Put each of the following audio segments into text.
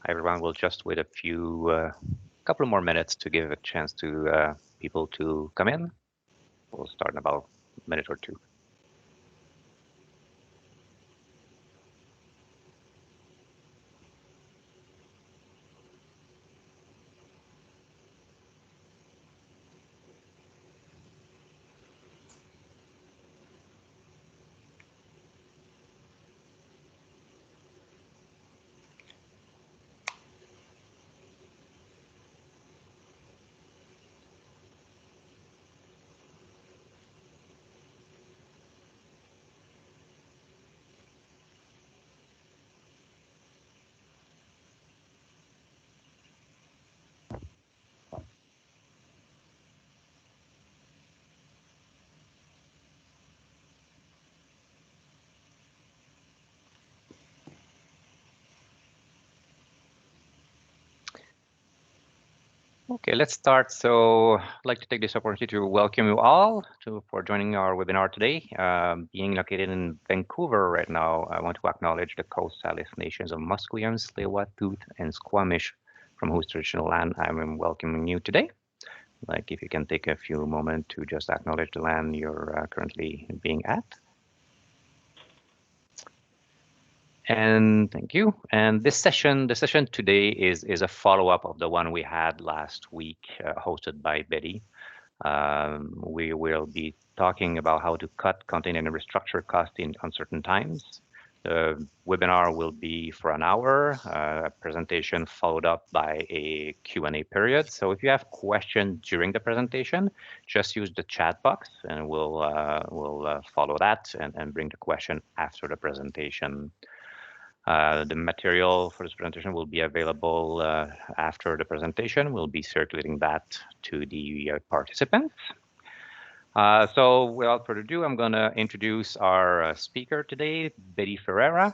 Everyone will just wait a couple more minutes to give a chance to people to come in. We'll start in about a minute or two. Okay, let's start. So I'd like to take this opportunity to welcome you all for joining our webinar today. Being located in Vancouver right now, I want to acknowledge the Coast Salish nations of Musqueam, Tsleil-Waututh, and Squamish, from whose traditional land I'm welcoming you today. Like if you can take a few moments to just acknowledge the land you're currently being at. And thank you. And the session today is a follow-up of the one we had last week, hosted by Betty. We will be talking about how to cut, contain, and restructure costs in uncertain times. The webinar will be for an hour, a presentation followed up by a Q&A period. So if you have questions during the presentation, just use the chat box and we'll follow that and bring the question after the presentation. The material for this presentation will be available after the presentation. We'll be circulating that to the participants. So without further ado, I'm going to introduce our speaker today, Betty Ferreira.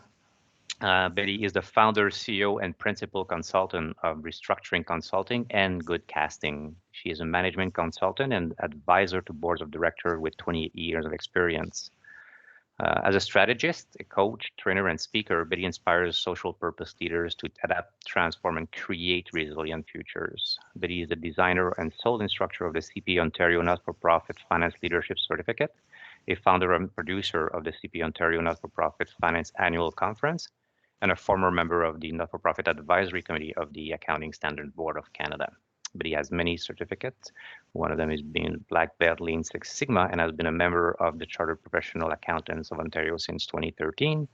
Betty is the founder, CEO, and principal consultant of Restructuring Consulting and Good Casting. She is a management consultant and advisor to boards of directors with 28 years of experience. As a strategist, a coach, trainer, and speaker, Betty inspires social purpose leaders to adapt, transform, and create resilient futures. Betty is the designer and sole instructor of the CPA Ontario Not-for-Profit Finance Leadership Certificate, a founder and producer of the CPA Ontario Not-for-Profit Finance Annual Conference, and a former member of the Not-for-Profit Advisory Committee of the Accounting Standards Board of Canada. But he has many certificates. One of them is being Black Belt Lean Six Sigma and has been a member of the Chartered Professional Accountants of Ontario since 2013.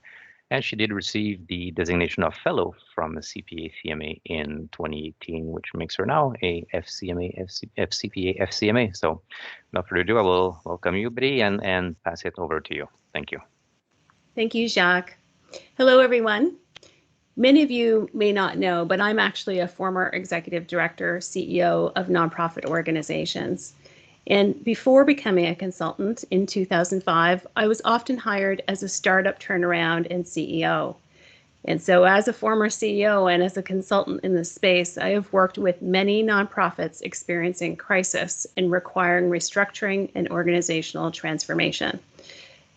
And she did receive the designation of Fellow from the CPA CMA in 2018, which makes her now a FCMA, FCPA, FCMA. So without further ado, I will welcome you, Betty, and pass it over to you. Thank you. Thank you, Jacques. Hello, everyone. Many of you may not know, but I'm actually a former executive director, CEO of nonprofit organizations. And before becoming a consultant in 2005, I was often hired as a startup turnaround and CEO. And so as a former CEO and as a consultant in this space, I have worked with many nonprofits experiencing crisis and requiring restructuring and organizational transformation.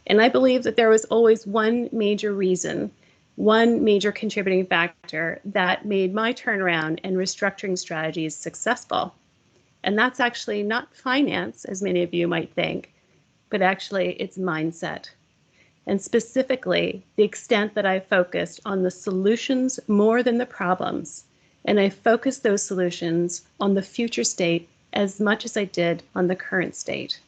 And I believe that there was always one major reason, one major contributing factor that made my turnaround and restructuring strategies successful. And that's actually not finance, as many of you might think, but actually it's mindset. And specifically, the extent that I focused on the solutions more than the problems. And I focused those solutions on the future state as much as I did on the current state.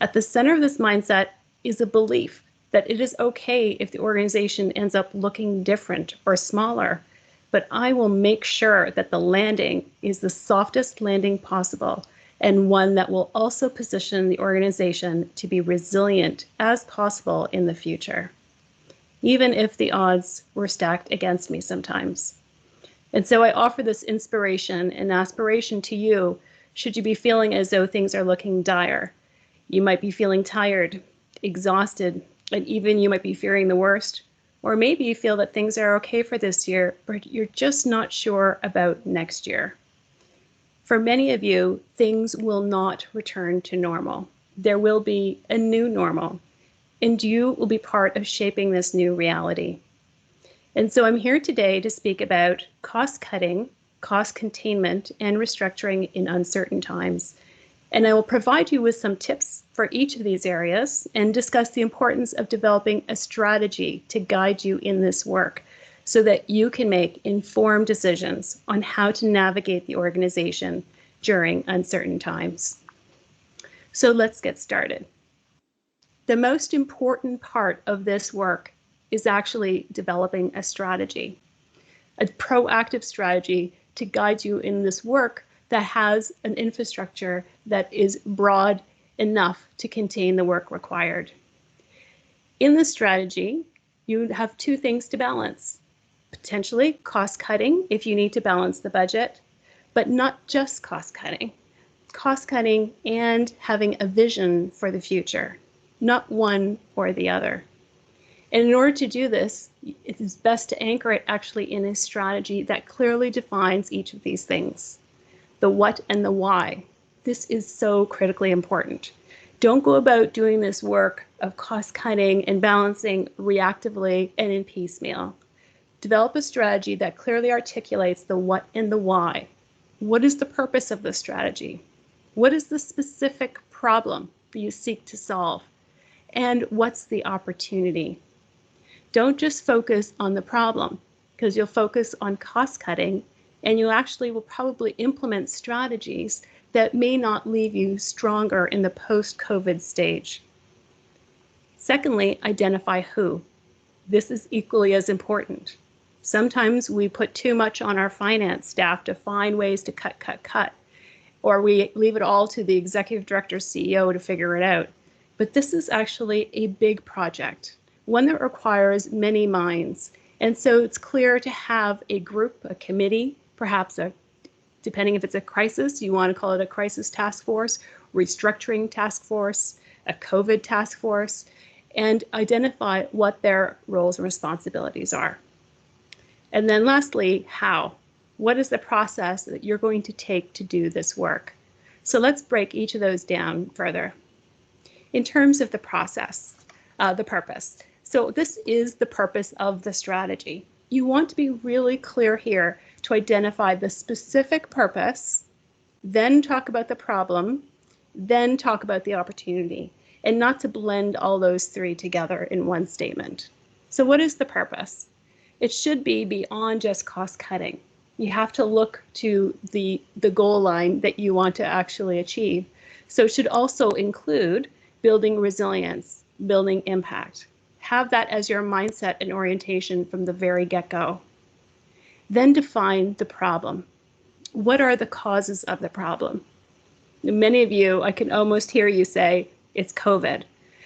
At the center of this mindset is a belief that it is okay if the organization ends up looking different or smaller, but I will make sure that the landing is the softest landing possible and one that will also position the organization to be resilient as possible in the future, even if the odds were stacked against me sometimes. And so I offer this inspiration and aspiration to you should you be feeling as though things are looking dire. You might be feeling tired, exhausted, and even you might be fearing the worst, or maybe you feel that things are okay for this year, but you're just not sure about next year. For many of you, things will not return to normal. There will be a new normal, and you will be part of shaping this new reality. And so I'm here today to speak about cost cutting, cost containment, and restructuring in uncertain times. And I will provide you with some tips for each of these areas and discuss the importance of developing a strategy to guide you in this work so that you can make informed decisions on how to navigate the organization during uncertain times. So let's get started. The most important part of this work is actually developing a strategy, a proactive strategy to guide you in this work that has an infrastructure that is broad enough to contain the work required. In this strategy, you have two things to balance. Potentially cost cutting if you need to balance the budget, but not just cost cutting and having a vision for the future, not one or the other. And in order to do this, it is best to anchor it actually in a strategy that clearly defines each of these things, the what and the why. This is so critically important. Don't go about doing this work of cost cutting and balancing reactively and in piecemeal. Develop a strategy that clearly articulates the what and the why. What is the purpose of the strategy? What is the specific problem that you seek to solve? And what's the opportunity? Don't just focus on the problem, because you'll focus on cost cutting and you actually will probably implement strategies that may not leave you stronger in the post-COVID stage. Secondly, identify who. This is equally as important. Sometimes we put too much on our finance staff to find ways to cut, or we leave it all to the executive director, CEO to figure it out. But this is actually a big project, one that requires many minds. And so it's clear to have a group, a committee, perhaps depending if it's a crisis, you want to call it a crisis task force, restructuring task force, a COVID task force, and identify what their roles and responsibilities are. And then lastly, how? What is the process that you're going to take to do this work? So let's break each of those down further. In terms of the process, the purpose. So this is the purpose of the strategy. You want to be really clear here to identify the specific purpose, then talk about the problem, then talk about the opportunity, and not to blend all those three together in one statement. So what is the purpose? It should be beyond just cost cutting. You have to look to the goal line that you want to actually achieve. So it should also include building resilience, building impact. Have that as your mindset and orientation from the very get-go. Then define the problem. What are the causes of the problem? Many of you, I can almost hear you say, it's COVID.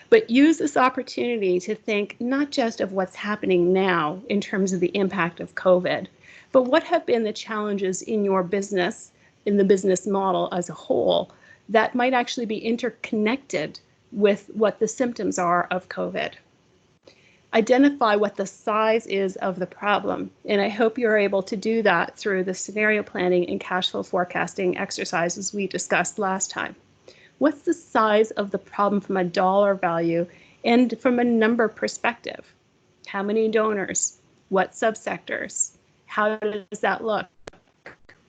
But use this opportunity to think not just of what's happening now in terms of the impact of COVID, but what have been the challenges in your business, in the business model as a whole, that might actually be interconnected with what the symptoms are of COVID. Identify what the size is of the problem, and I hope you're able to do that through the scenario planning and cash flow forecasting exercises we discussed last time. What's the size of the problem from a dollar value and from a number perspective? How many donors? What subsectors? How does that look?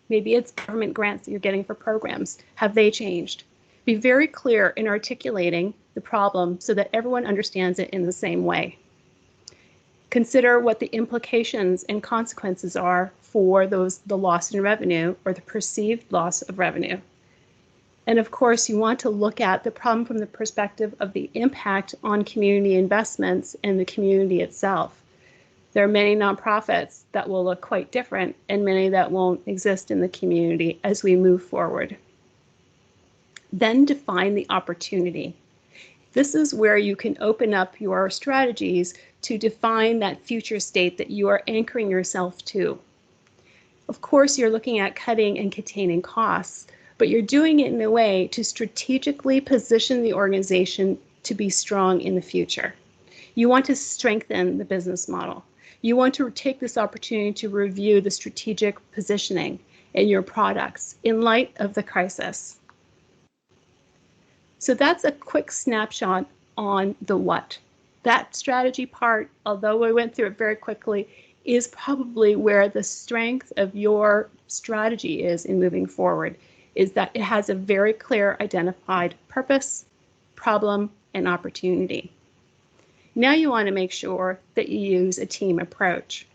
Maybe it's government grants that you're getting for programs. Have they changed? Be very clear in articulating the problem so that everyone understands it in the same way. Consider what the implications and consequences are for the loss in revenue or the perceived loss of revenue. And of course, you want to look at the problem from the perspective of the impact on community investments and the community itself. There are many nonprofits that will look quite different and many that won't exist in the community as we move forward. Then define the opportunity. This is where you can open up your strategies to define that future state that you are anchoring yourself to. Of course, you're looking at cutting and containing costs, but you're doing it in a way to strategically position the organization to be strong in the future. You want to strengthen the business model. You want to take this opportunity to review the strategic positioning in your products in light of the crisis. So that's a quick snapshot on the what. That strategy part, although I went through it very quickly, is probably where the strength of your strategy is in moving forward, is that it has a very clear identified purpose, problem, and opportunity. Now you want to make sure that you use a team approach.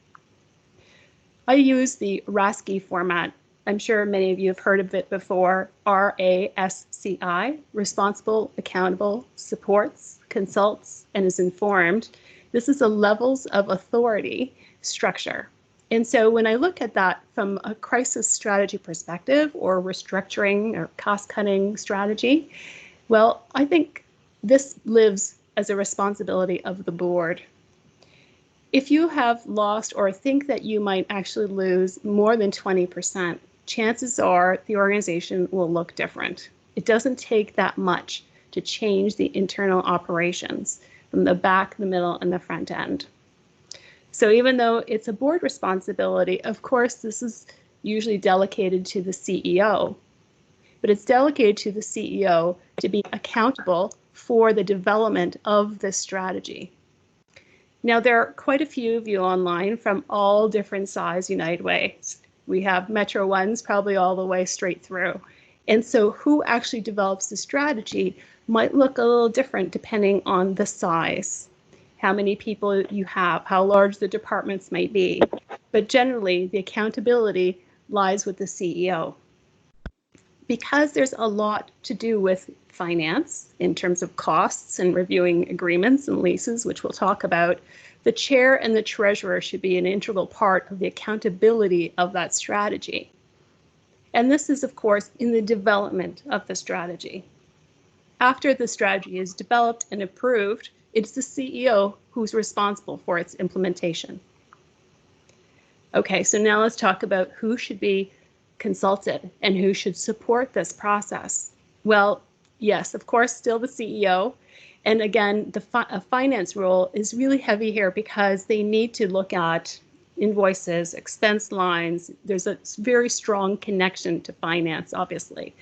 I use the RASCI format. I'm sure many of you have heard of it before. RASCI, responsible, accountable, supports, consults, and is informed. This is a levels of authority structure. And so when I look at that from a crisis strategy perspective or restructuring or cost-cutting strategy, well, I think this lives as a responsibility of the board. If you have lost or think that you might actually lose more than 20%, chances are the organization will look different. It doesn't take that much to change the internal operations from the back, the middle, and the front end. So even though it's a board responsibility, of course, this is usually delegated to the CEO, but it's delegated to the CEO to be accountable for the development of this strategy. Now, there are quite a few of you online from all different size United Ways. We have Metro Ones probably all the way straight through. And so who actually develops the strategy might look a little different depending on the size, how many people you have, how large the departments might be. But generally, the accountability lies with the CEO. Because there's a lot to do with finance in terms of costs and reviewing agreements and leases, which we'll talk about, the chair and the treasurer should be an integral part of the accountability of that strategy. And this is, of course, in the development of the strategy. After the strategy is developed and approved, it's the CEO who's responsible for its implementation. Okay, so now let's talk about who should be consulted and who should support this process. Well, yes, of course, still the CEO. And again, the finance role is really heavy here because they need to look at invoices, expense lines. There's a very strong connection to finance, obviously.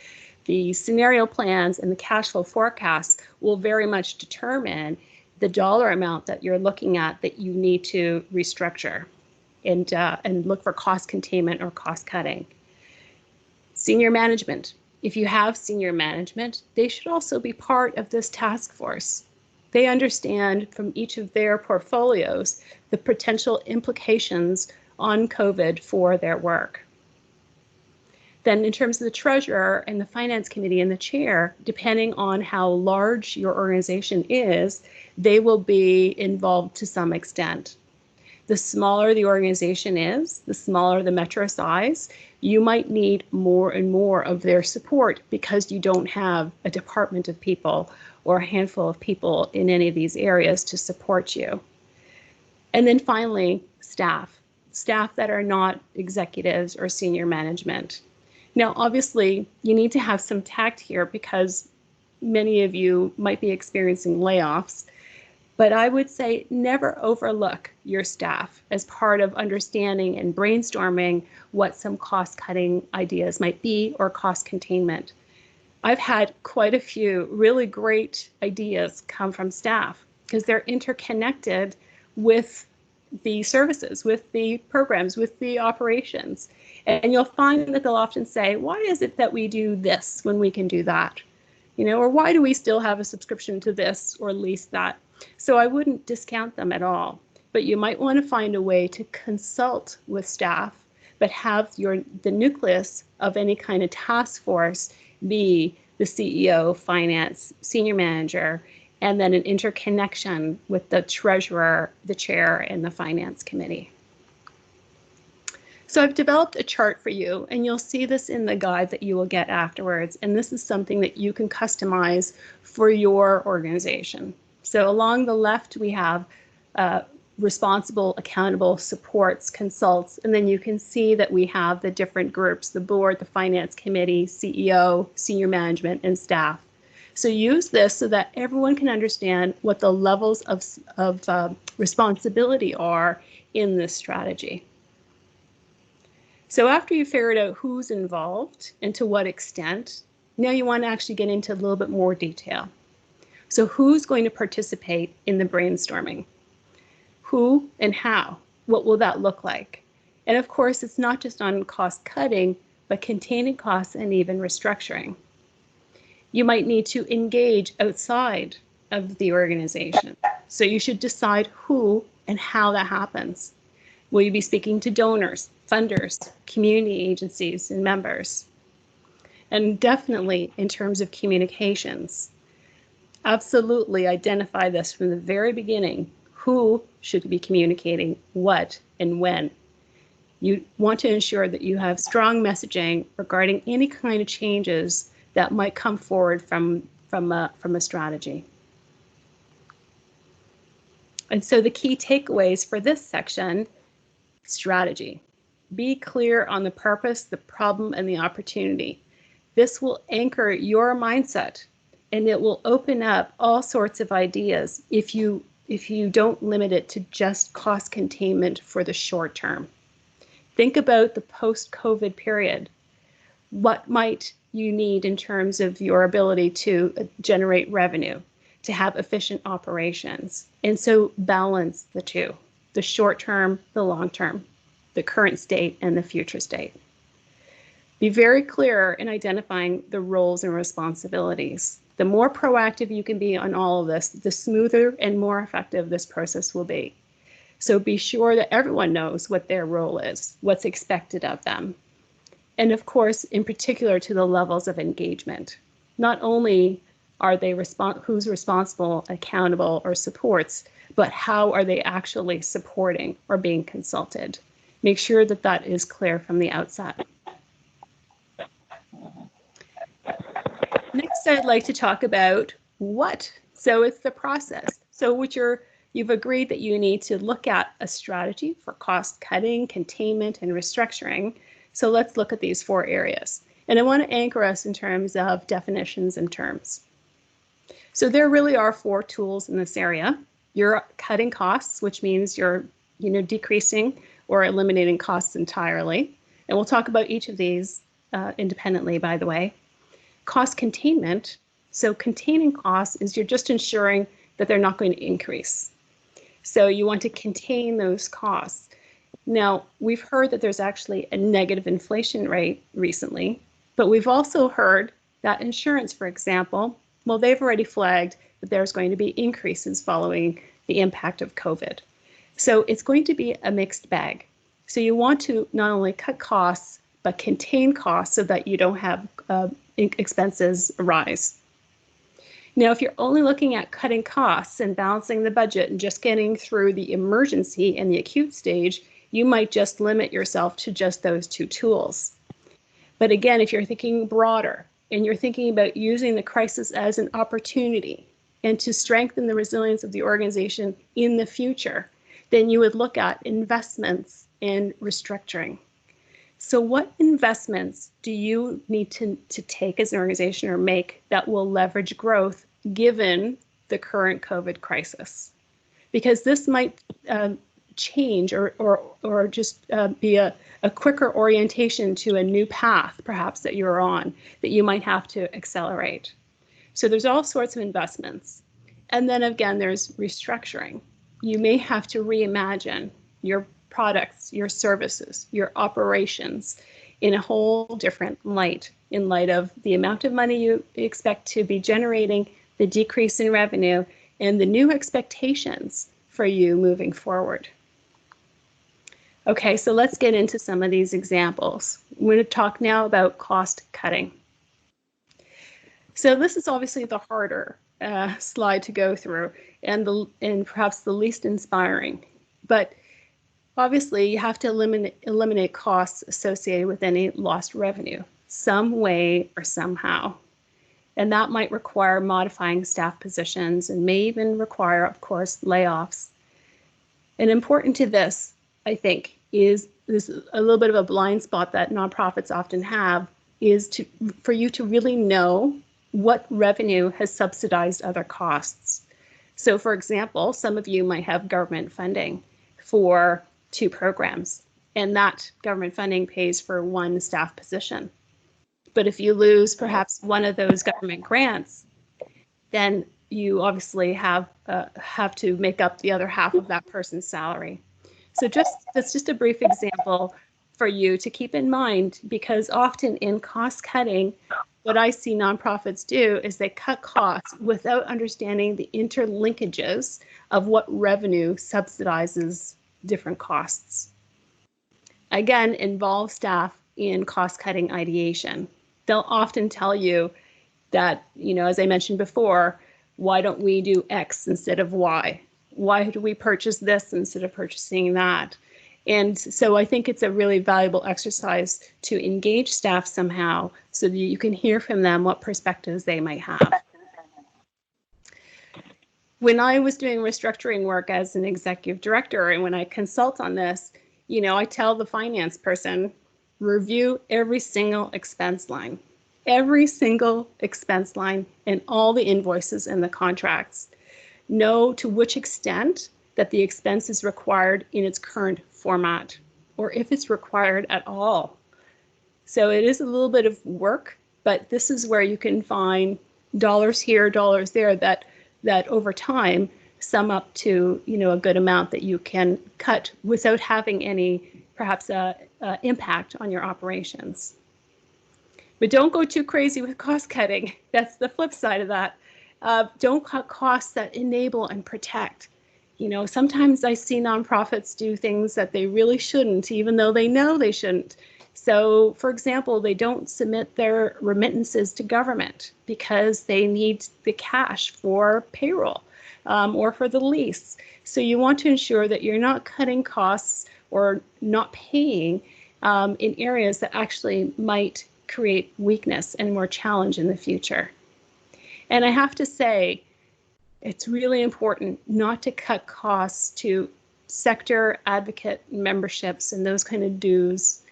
The scenario plans and the cash flow forecasts will very much determine the dollar amount that you're looking at that you need to restructure and look for cost containment or cost cutting. Senior management. If you have senior management, they should also be part of this task force. They understand from each of their portfolios the potential implications on COVID for their work. Then in terms of the treasurer and the finance committee and the chair, depending on how large your organization is, they will be involved to some extent. The smaller the organization is, the smaller the metro size, you might need more and more of their support because you don't have a department of people or a handful of people in any of these areas to support you. And then finally, staff that are not executives or senior management. Now, obviously, you need to have some tact here because many of you might be experiencing layoffs. But I would say never overlook your staff as part of understanding and brainstorming what some cost-cutting ideas might be or cost containment. I've had quite a few really great ideas come from staff because they're interconnected with the services, with the programs, with the operations. And you'll find that they'll often say, why is it that we do this when we can do that? You know, or why do we still have a subscription to this or lease that? So I wouldn't discount them at all, but you might want to find a way to consult with staff, but have the nucleus of any kind of task force be the CEO, finance, senior manager, and then an interconnection with the treasurer, the chair, and the finance committee. So I've developed a chart for you, and you'll see this in the guide that you will get afterwards. And this is something that you can customize for your organization. So along the left, we have responsible, accountable, supports, consults, and then you can see that we have the different groups, the board, the finance committee, CEO, senior management, and staff. So use this so that everyone can understand what the levels of responsibility are in this strategy. So after you've figured out who's involved and to what extent, now you want to actually get into a little bit more detail. So who's going to participate in the brainstorming? Who and how? What will that look like? And of course, it's not just on cost cutting, but containing costs and even restructuring. You might need to engage outside of the organization. So you should decide who and how that happens. Will you be speaking to donors, funders, community agencies, and members? And definitely in terms of communications, absolutely identify this from the very beginning. Who should be communicating what and when? You want to ensure that you have strong messaging regarding any kind of changes that might come forward from a strategy. And so the key takeaways for this section: strategy. Be clear on the purpose, the problem, and the opportunity. This will anchor your mindset, and it will open up all sorts of ideas if you don't limit it to just cost containment for the short term. Think about the post-COVID period. What might you need in terms of your ability to generate revenue, to have efficient operations? And so balance the two, the short term, the long term, the current state and the future state. Be very clear in identifying the roles and responsibilities. The more proactive you can be on all of this, the smoother and more effective this process will be. So be sure that everyone knows what their role is, what's expected of them. And of course, in particular to the levels of engagement. Not only are they who's responsible, accountable, or supports, but how are they actually supporting or being consulted? Make sure that that is clear from the outset. Next, I'd like to talk about what. So it's the process. So you've agreed that you need to look at a strategy for cost cutting, containment, and restructuring. So let's look at these 4 areas. And I want to anchor us in terms of definitions and terms. So there really are 4 tools in this area. You're cutting costs, which means you're decreasing or eliminating costs entirely. And we'll talk about each of these independently, by the way. Cost containment. So containing costs is you're just ensuring that they're not going to increase. So you want to contain those costs. Now, we've heard that there's actually a negative inflation rate recently, but we've also heard that insurance, for example, well, they've already flagged that there's going to be increases following the impact of COVID. So it's going to be a mixed bag. So you want to not only cut costs, but contain costs so that you don't have expenses rise. Now, if you're only looking at cutting costs and balancing the budget and just getting through the emergency and the acute stage, you might just limit yourself to just those 2 tools. But again, if you're thinking broader and you're thinking about using the crisis as an opportunity and to strengthen the resilience of the organization in the future, then you would look at investments and restructuring. So what investments do you need to take as an organization or make that will leverage growth given the current COVID crisis? Because this might change or just be a quicker orientation to a new path, perhaps, that you're on, that you might have to accelerate. So there's all sorts of investments. And then again, there's restructuring. You may have to reimagine your products, your services, your operations in a whole different light, in light of the amount of money you expect to be generating, the decrease in revenue, and the new expectations for you moving forward. Okay, so let's get into some of these examples. I'm going to talk now about cost cutting. So this is obviously the harder slide to go through and perhaps the least inspiring. But obviously, you have to eliminate costs associated with any lost revenue, some way or somehow. And that might require modifying staff positions and may even require, of course, layoffs. And important to this, I think, is a little bit of a blind spot that nonprofits often have, is for you to really know what revenue has subsidized other costs. So, for example, some of you might have government funding for 2 programs, and that government funding pays for 1 staff position. But if you lose perhaps one of those government grants, then you obviously have to make up the other half of that person's salary. So that's just a brief example for you to keep in mind, because often in cost cutting, what I see nonprofits do is they cut costs without understanding the interlinkages of what revenue subsidizes different costs. Again, involve staff in cost-cutting ideation. They'll often tell you that, as I mentioned before, why don't we do X instead of Y? Why do we purchase this instead of purchasing that? And so I think it's a really valuable exercise to engage staff somehow so that you can hear from them what perspectives they might have. When I was doing restructuring work as an executive director, and when I consult on this, I tell the finance person, review every single expense line and all the invoices and the contracts. Know to which extent that the expense is required in its current format, or if it's required at all. So it is a little bit of work, but this is where you can find dollars here, dollars there that over time sum up to a good amount that you can cut without having any perhaps impact on your operations. But don't go too crazy with cost cutting. That's the flip side of that. Don't cut costs that enable and protect. Sometimes I see nonprofits do things that they really shouldn't, even though they know they shouldn't. So, for example, they don't submit their remittances to government because they need the cash for payroll or for the lease. So you want to ensure that you're not cutting costs or not paying in areas that actually might create weakness and more challenge in the future. And I have to say, it's really important not to cut costs to sector advocate memberships and those kind of dues.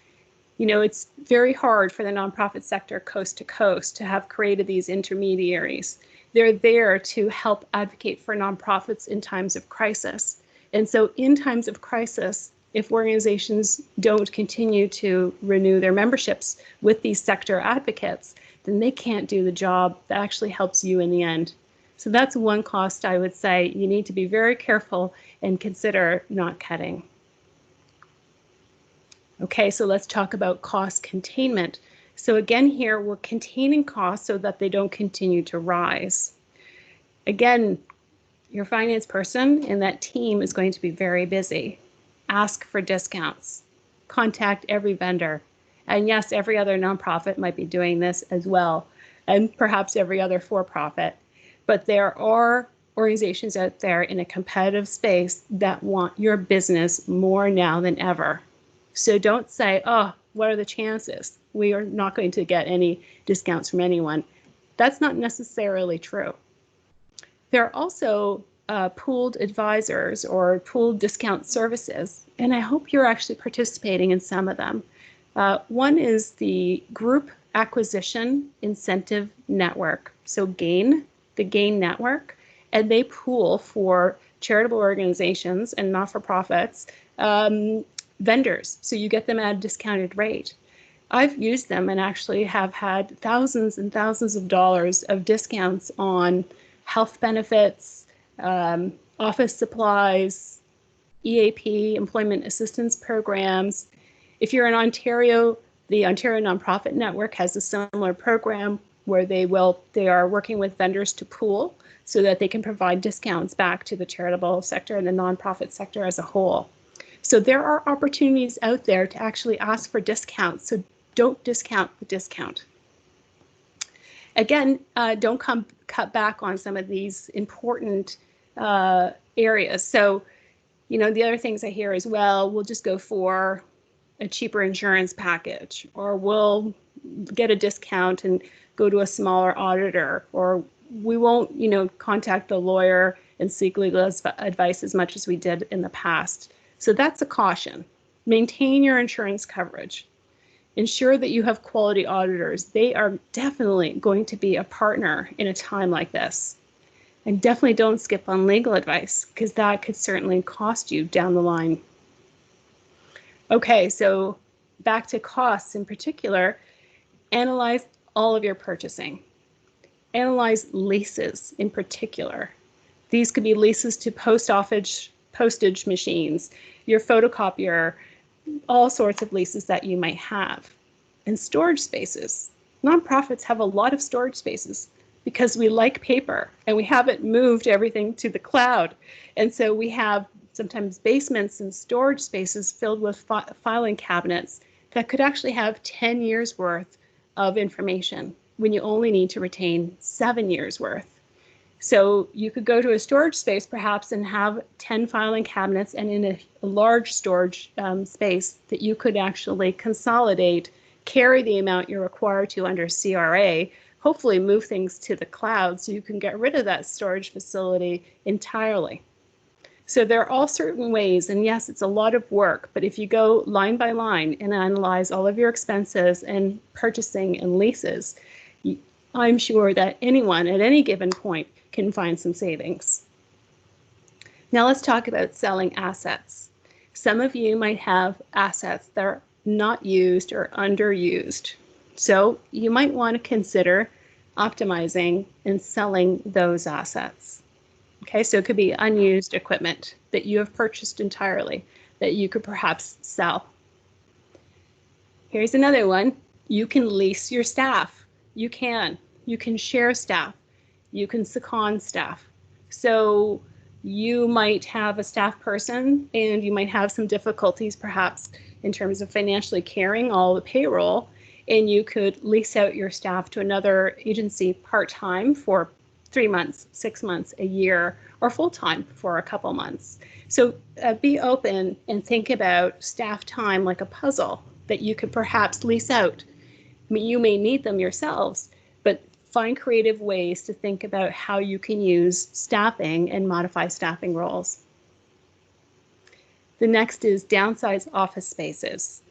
It's very hard for the nonprofit sector coast to coast to have created these intermediaries. They're there to help advocate for nonprofits in times of crisis. And so in times of crisis, if organizations don't continue to renew their memberships with these sector advocates, then they can't do the job that actually helps you in the end. So that's one cost I would say you need to be very careful and consider not cutting. Okay, so let's talk about cost containment. So again, here we're containing costs so that they don't continue to rise. Again, your finance person and that team is going to be very busy. Ask for discounts. Contact every vendor. And yes, every other nonprofit might be doing this as well, and perhaps every other for-profit. But there are organizations out there in a competitive space that want your business more now than ever. So don't say, oh, what are the chances? We are not going to get any discounts from anyone. That's not necessarily true. There are also pooled advisors or pooled discount services, and I hope you're actually participating in some of them. One is the Group Acquisition Incentive Network, so GAIN, the GAIN network, and they pool for charitable organizations and not-for-profits vendors, so you get them at a discounted rate. I've used them and actually have had thousands and thousands of dollars of discounts on health benefits, office supplies, EAP, employment assistance programs. If you're in Ontario, the Ontario Nonprofit Network has a similar program where they are working with vendors to pool so that they can provide discounts back to the charitable sector and the nonprofit sector as a whole. So there are opportunities out there to actually ask for discounts, so don't discount the discount. Again, don't cut back on some of these important areas. So, the other things I hear as well, we'll just go for a cheaper insurance package, or we'll get a discount and go to a smaller auditor, or we won't, contact the lawyer and seek legal advice as much as we did in the past. So that's a caution. Maintain your insurance coverage. Ensure that you have quality auditors. They are definitely going to be a partner in a time like this. And definitely don't skip on legal advice, because that could certainly cost you down the line. Okay, so back to costs in particular, analyze all of your purchasing. Analyze leases in particular. These could be leases to post office postage machines, your photocopier, all sorts of leases that you might have. And storage spaces. Nonprofits have a lot of storage spaces because we like paper and we haven't moved everything to the cloud. And so we have sometimes basements and storage spaces filled with filing cabinets that could actually have 10 years worth of information when you only need to retain 7 years worth. So you could go to a storage space perhaps and have 10 filing cabinets, and in a large storage space that you could actually consolidate, carry the amount you're required to under CRA, hopefully move things to the cloud so you can get rid of that storage facility entirely. So there are all certain ways, and yes, it's a lot of work, but if you go line by line and analyze all of your expenses and purchasing and leases, I'm sure that anyone at any given point can find some savings. Now let's talk about selling assets. Some of you might have assets that are not used or underused. So you might want to consider optimizing and selling those assets. Okay, so it could be unused equipment that you have purchased entirely that you could perhaps sell. Here's another one. You can lease your staff. You can share staff. You can second staff. So you might have a staff person and you might have some difficulties perhaps in terms of financially carrying all the payroll, and you could lease out your staff to another agency part-time for 3 months, 6 months, a year, or full-time for a couple months. So be open and think about staff time like a puzzle that you could perhaps lease out. I mean, you may need them yourselves, but find creative ways to think about how you can use staffing and modify staffing roles. The next is downsize office spaces.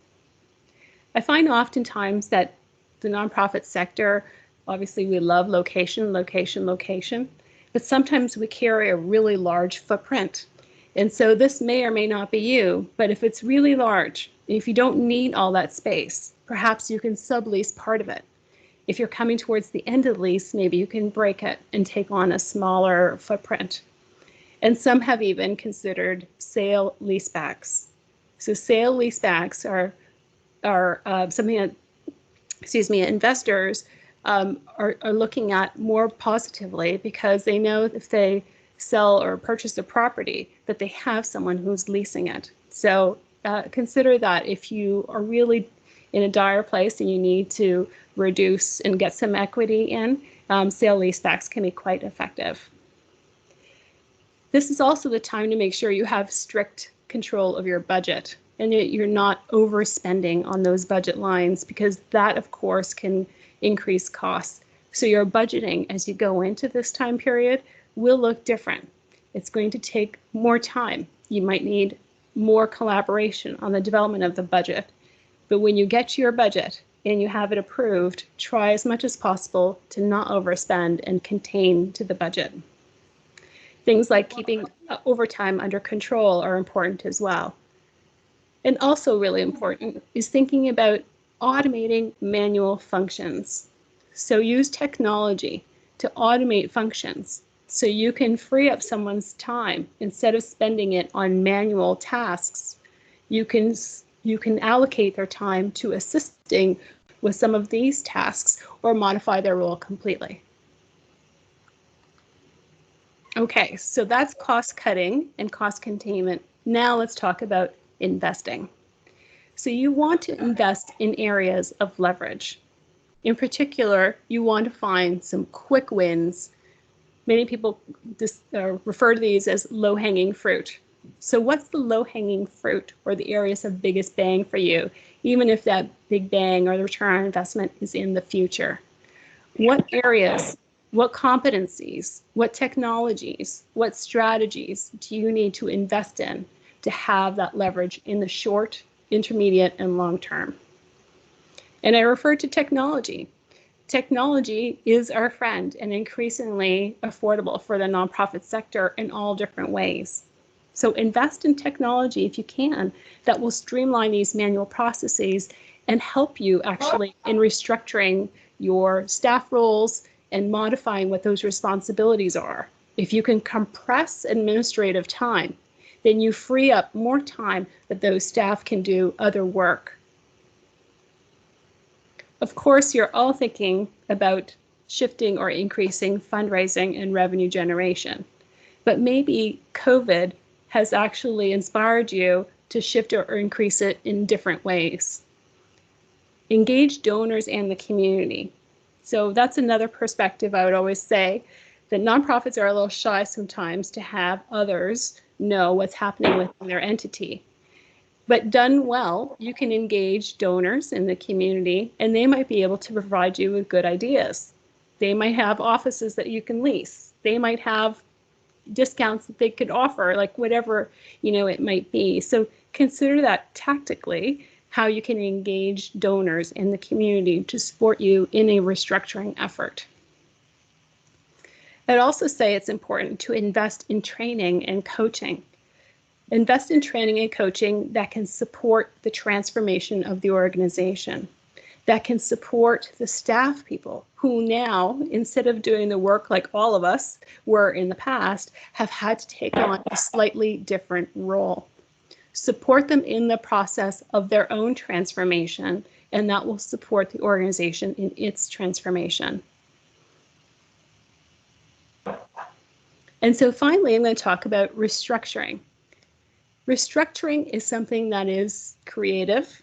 I find oftentimes that the nonprofit sector, obviously we love location, location, location, but sometimes we carry a really large footprint. And so this may or may not be you, but if it's really large, if you don't need all that space, perhaps you can sublease part of it. If you're coming towards the end of the lease, maybe you can break it and take on a smaller footprint. And some have even considered sale leasebacks. So sale leasebacks are something that, investors are looking at more positively because they know if they sell or purchase a property that they have someone who's leasing it. So consider that if you are really in a dire place and you need to reduce and get some equity in, sale leasebacks can be quite effective. This is also the time to make sure you have strict control of your budget and you're not overspending on those budget lines, because that, of course, can increase costs. So your budgeting as you go into this time period will look different. It's going to take more time. You might need more collaboration on the development of the budget. But when you get to your budget and you have it approved, try as much as possible to not overspend and contain to the budget. Things like keeping overtime under control are important as well. And also really important is thinking about automating manual functions. So use technology to automate functions so you can free up someone's time. Instead of spending it on manual tasks, you can allocate their time to assisting with some of these tasks or modify their role completely. Okay, so that's cost cutting and cost containment. Now let's talk about investing. So you want to invest in areas of leverage. In particular, you want to find some quick wins. Many people refer to these as low-hanging fruit. So what's the low-hanging fruit or the areas of biggest bang for you, even if that big bang or the return on investment is in the future? What areas, what competencies, what technologies, what strategies do you need to invest in to have that leverage in the short, intermediate, and long term? And I refer to technology. Technology is our friend and increasingly affordable for the nonprofit sector in all different ways. So invest in technology if you can that will streamline these manual processes and help you actually in restructuring your staff roles and modifying what those responsibilities are. If you can compress administrative time, then you free up more time that those staff can do other work. Of course, you're all thinking about shifting or increasing fundraising and revenue generation, but maybe COVID has actually inspired you to shift or increase it in different ways. Engage donors and the community. So that's another perspective I would always say, that nonprofits are a little shy sometimes to have others know what's happening within their entity. But done well, you can engage donors in the community, and they might be able to provide you with good ideas. They might have offices that you can lease. They might have discounts that they could offer, like whatever, it might be. So consider that tactically, how you can engage donors in the community to support you in a restructuring effort. I'd also say it's important to invest in training and coaching. Invest in training and coaching that can support the transformation of the organization, that can support the staff people who now, instead of doing the work like all of us were in the past, have had to take on a slightly different role. Support them in the process of their own transformation, and that will support the organization in its transformation. And so finally, I'm going to talk about restructuring. Restructuring is something that is creative,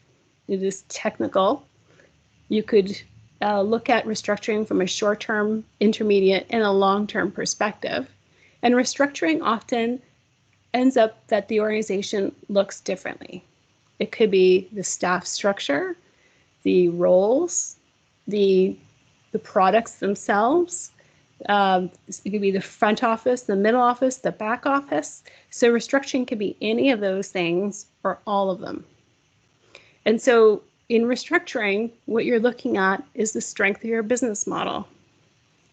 it is technical. You could look at restructuring from a short-term, intermediate, and a long-term perspective. And restructuring often ends up that the organization looks differently. It could be the staff structure, the roles, the products themselves. It could be the front office, the middle office, the back office. So restructuring could be any of those things or all of them. And so in restructuring, what you're looking at is the strength of your business model.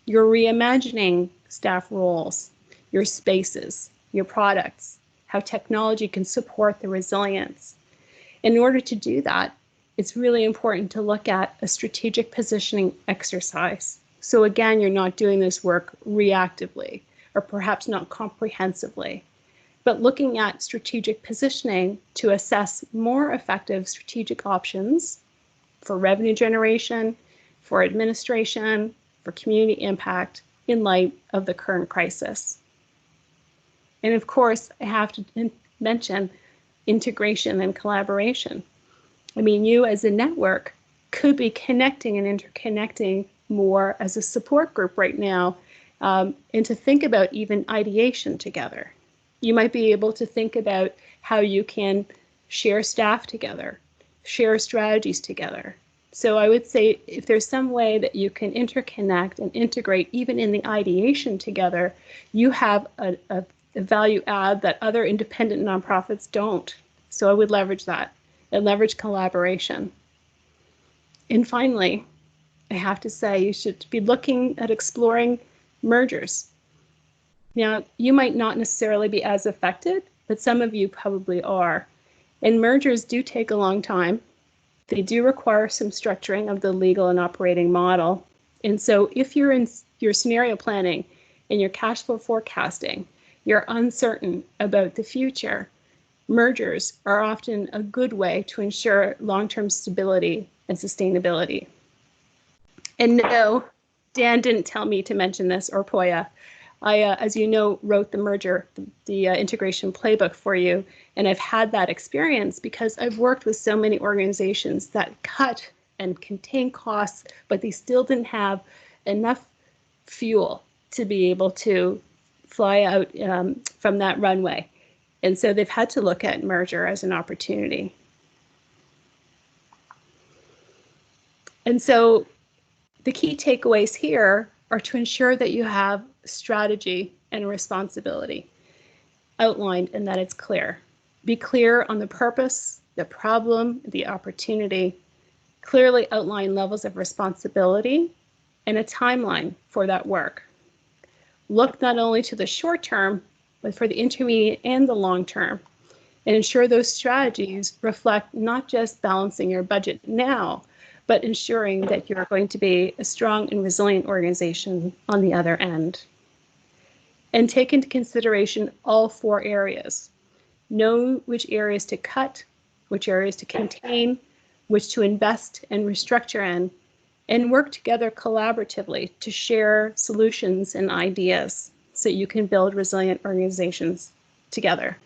You're reimagining staff roles, your spaces, your products, how technology can support the resilience. In order to do that, it's really important to look at a strategic positioning exercise. So again, you're not doing this work reactively or perhaps not comprehensively, but looking at strategic positioning to assess more effective strategic options for revenue generation, for administration, for community impact in light of the current crisis. And of course, I have to mention integration and collaboration. I mean, you as a network could be connecting and interconnecting more as a support group right now, and to think about even ideation together. You might be able to think about how you can share staff together, share strategies together. So I would say if there's some way that you can interconnect and integrate even in the ideation together, you have a value add that other independent nonprofits don't. So I would leverage that and leverage collaboration. And finally, I have to say you should be looking at exploring mergers. Now, you might not necessarily be as affected, but some of you probably are. And mergers do take a long time. They do require some structuring of the legal and operating model. And so if you're in your scenario planning and your cash flow forecasting, you're uncertain about the future, mergers are often a good way to ensure long-term stability and sustainability. And no, Dan didn't tell me to mention this, or Poya. I, as you know, wrote the merger, the integration playbook for you, and I've had that experience because I've worked with so many organizations that cut and contain costs, but they still didn't have enough fuel to be able to fly out from that runway. And so they've had to look at merger as an opportunity. And so the key takeaways here are to ensure that you have strategy and responsibility outlined and that it's clear. Be clear on the purpose, the problem, the opportunity, clearly outline levels of responsibility and a timeline for that work. Look not only to the short term, but for the intermediate and the long term, and ensure those strategies reflect not just balancing your budget now, but ensuring that you're going to be a strong and resilient organization on the other end. And take into consideration all four areas. know which areas to cut, which areas to contain, which to invest and restructure in, and work together collaboratively to share solutions and ideas so you can build resilient organizations together.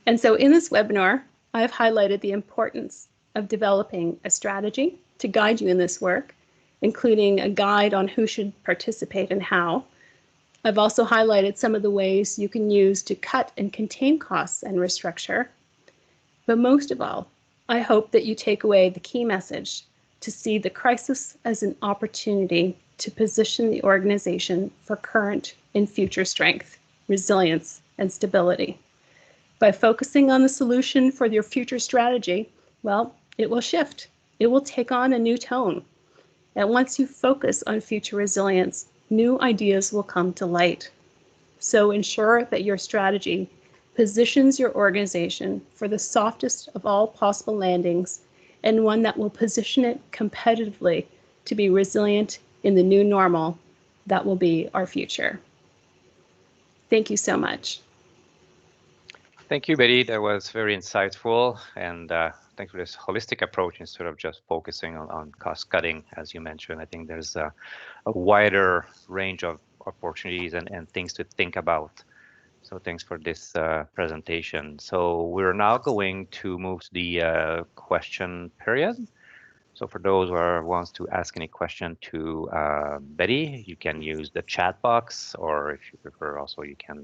And so in this webinar, I've highlighted the importance of developing a strategy to guide you in this work, including a guide on who should participate and how. I've also highlighted some of the ways you can use to cut and contain costs and restructure. But most of all, I hope that you take away the key message to see the crisis as an opportunity to position the organization for current and future strength, resilience, and stability. By focusing on the solution for your future strategy, well, it will shift. It will take on a new tone. And once you focus on future resilience, new ideas will come to light. So ensure that your strategy positions your organization for the softest of all possible landings and one that will position it competitively to be resilient in the new normal that will be our future. Thank you so much. Thank you, Betty. That was very insightful, and thanks for this holistic approach instead of just focusing on cost cutting, as you mentioned. I think there's a wider range of opportunities and things to think about. So thanks for this presentation. So we're now going to move to the question period. So for those who wants to ask any question to Betty, you can use the chat box, or if you prefer, also you can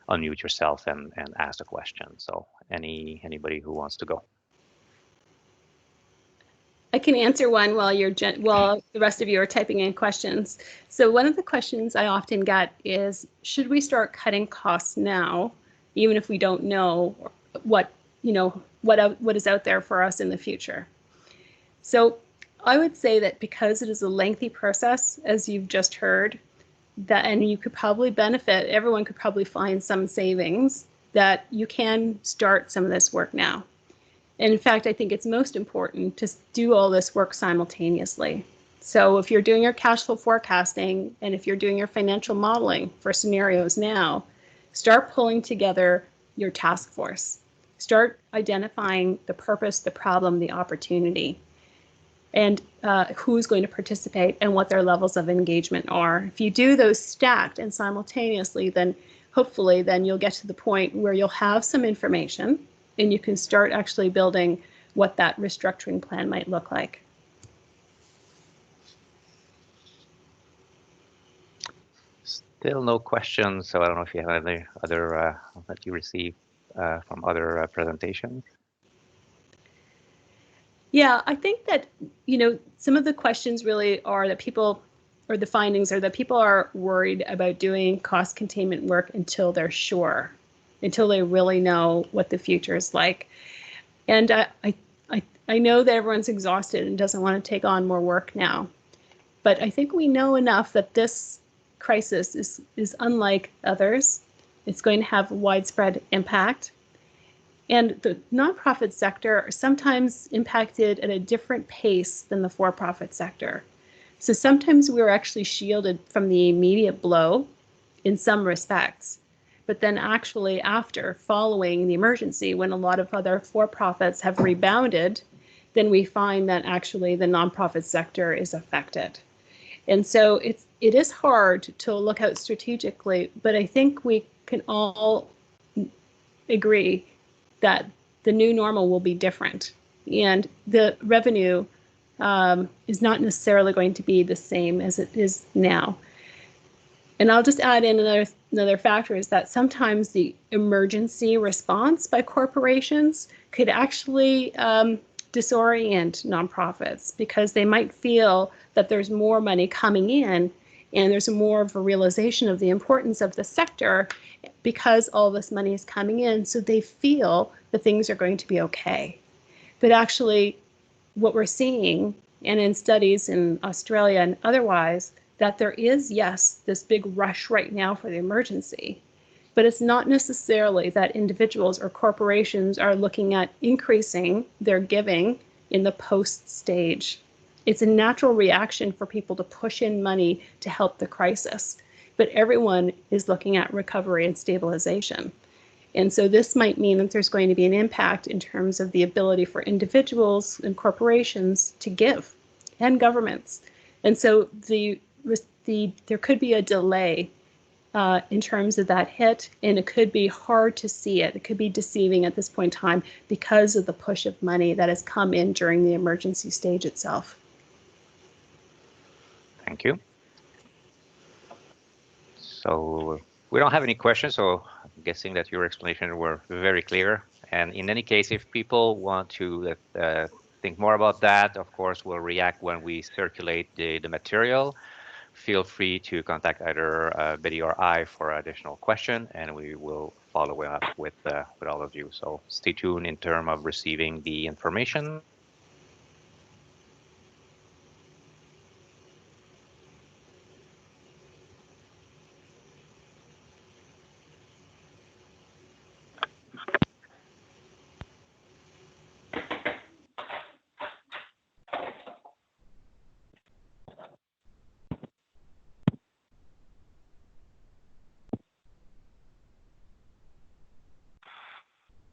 unmute yourself and ask a question. So anybody who wants to go. I can answer one while the rest of you are typing in questions. So one of the questions I often get is, should we start cutting costs now, even if we don't know what is out there for us in the future? So I would say that because it is a lengthy process, as you've just heard, and you could probably benefit, everyone could probably find some savings, that you can start some of this work now. And in fact, I think it's most important to do all this work simultaneously. So if you're doing your cash flow forecasting and if you're doing your financial modeling for scenarios now, start pulling together your task force. Start identifying the purpose, the problem, the opportunity, and who's going to participate and what their levels of engagement are. If you do those stacked and simultaneously, then hopefully you'll get to the point where you'll have some information and you can start actually building what that restructuring plan might look like. Still no questions, so I don't know if you have any other that you received from other presentations. Yeah, I think that, some of the questions really are that people, or the findings are that people are worried about doing cost containment work until they're sure, until they really know what the future is like. And I know that everyone's exhausted and doesn't want to take on more work now, but I think we know enough that this crisis is unlike others. It's going to have widespread impact. And the nonprofit sector are sometimes impacted at a different pace than the for-profit sector. So sometimes we're actually shielded from the immediate blow in some respects. But then actually following the emergency, when a lot of other for-profits have rebounded, then we find that actually the nonprofit sector is affected. And so it is hard to look out strategically, but I think we can all agree that the new normal will be different, and the revenue is not necessarily going to be the same as it is now. And I'll just add in another factor is that sometimes the emergency response by corporations could actually disorient nonprofits, because they might feel that there's more money coming in and there's more of a realization of the importance of the sector because all this money is coming in, so they feel that things are going to be okay. But actually, what we're seeing, and in studies in Australia and otherwise, that there is, yes, this big rush right now for the emergency, but it's not necessarily that individuals or corporations are looking at increasing their giving in the post stage. It's a natural reaction for people to push in money to help the crisis, but everyone is looking at recovery and stabilization. And so this might mean that there's going to be an impact in terms of the ability for individuals and corporations to give, and governments. And so there could be a delay in terms of that hit, and it could be hard to see it. It could be deceiving at this point in time because of the push of money that has come in during the emergency stage itself. Thank you. So we don't have any questions, so I'm guessing that your explanation were very clear. And in any case, if people want to think more about that, of course, we'll react when we circulate the material. Feel free to contact either Betty or I for additional question, and we will follow up with all of you. So stay tuned in terms of receiving the information.